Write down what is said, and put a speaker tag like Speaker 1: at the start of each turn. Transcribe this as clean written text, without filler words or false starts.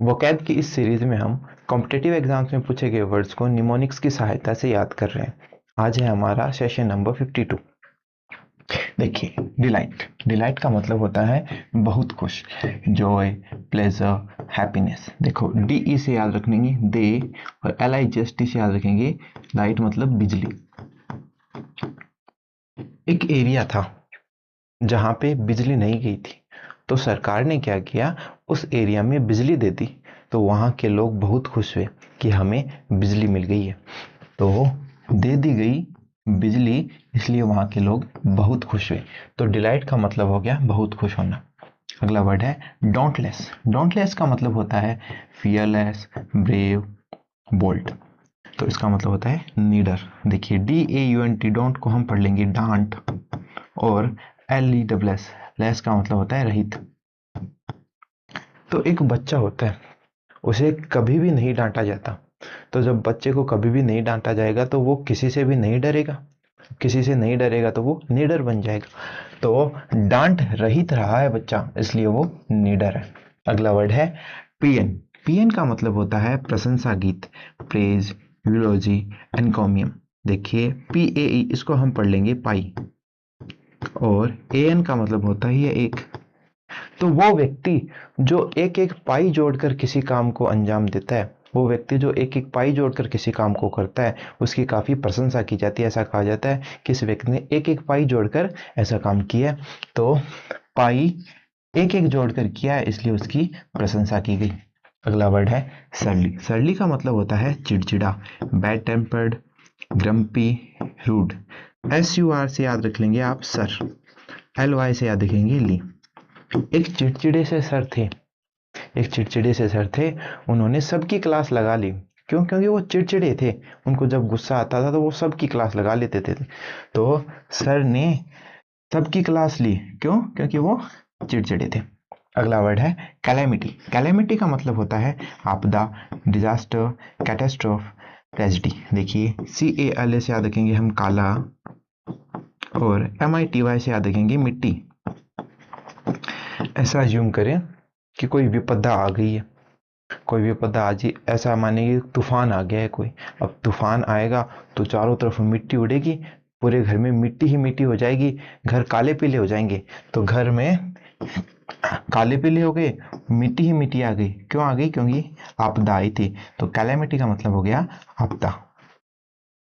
Speaker 1: Vocab की इस series में हम कॉम्पिटिटिव एग्जाम्स में पूछे गए वर्ड्स को निमोनिक्स की सहायता से याद कर रहे हैं। आज है हमारा सेशन नंबर 52। देखिए, डिलाइट डिलाइट का मतलब होता है बहुत खुश, जॉय, प्लेजर, हैप्पीनेस। देखो, डी ई से याद रखेंगे दे, और L I G S T से याद रखेंगे लाइट, मतलब बिजली। एक एरिया था जहां पे बिजली नहीं गई थी, तो सरकार ने क्या किया, उस एरिया में बिजली दे दी। तो वहां के लोग बहुत खुश हुए कि हमें बिजली मिल गई है। तो दे दी गई बिजली, इसलिए वहां के लोग बहुत खुश हुए। तो डिलाइट का मतलब हो गया बहुत खुश होना। अगला वर्ड है डोंटलेस। डोंटलेस का मतलब होता है फियरलेस, ब्रेव, बोल्ड। तो इसका मतलब होता है नीडर। देखिए, DAUNT डोंट को हम पढ़ लेंगे डांट, और LESS लेस का मतलब होता है रहित। तो एक बच्चा होता है, उसे कभी भी नहीं डांटा जाता। तो जब बच्चे को कभी भी नहीं डांटा जाएगा तो वो किसी से भी नहीं डरेगा, किसी से नहीं डरेगा तो वो निडर बन जाएगा। तो डांट रहित रहा है बच्चा, इसलिए वो निडर है। अगला वर्ड है पीएन। पीएन का मतलब होता है प्रशंसा गीत, प्रेज, यूलॉजी, एनकॉमियम। देखिए, PAE इसको हम पढ़ लेंगे पाई, और AN का मतलब होता है ये एक। तो वो व्यक्ति जो एक एक पाई जोड़कर किसी काम को अंजाम देता है, वो व्यक्ति जो एक एक पाई जोड़कर किसी काम को करता है, उसकी काफी प्रशंसा की जाती है। ऐसा कहा जाता है कि इस व्यक्ति ने एक एक पाई जोड़कर ऐसा काम किया। तो पाई एक एक जोड़कर किया है, इसलिए उसकी प्रशंसा की गई। अगला वर्ड है सरली। सरली का मतलब होता है चिड़चिड़ा, bad tempered, grumpy, rude. SUR से याद रख लेंगे आप सर, LY से याद रखेंगे ली। एक चिड़चिड़े से सर थे, एक चिड़चिड़े से सर थे, उन्होंने सबकी क्लास लगा ली। क्यों? क्योंकि वो चिड़चिड़े थे, उनको जब गुस्सा आता था तो वो सबकी क्लास लगा लेते थे। तो सर ने सबकी क्लास ली, क्यों? क्योंकि वो चिड़चिड़े थे। अगला वर्ड है कैलेमिटी। कैलेमिटी का मतलब होता है आपदा, डिजास्टर, कैटेस्ट्रोफ, ट्रेजिडी। देखिए, CALA से याद रखेंगे हम काला, और MITY से याद रखेंगे मिट्टी। ऐसा अज्यूम करें कि कोई विपदा आ गई है, कोई विपदा आ जी, ऐसा मानिए तूफान आ गया है कोई। अब तूफान आएगा तो चारों तरफ मिट्टी उड़ेगी, पूरे घर में मिट्टी ही मिट्टी हो जाएगी, घर काले पीले हो जाएंगे। तो घर में काले पीले हो गए, मिट्टी ही मिट्टी आ गई। क्यों आ गई? क्योंकि आपदा आई थी। तो कैलेमिटी का मतलब हो गया आपदा।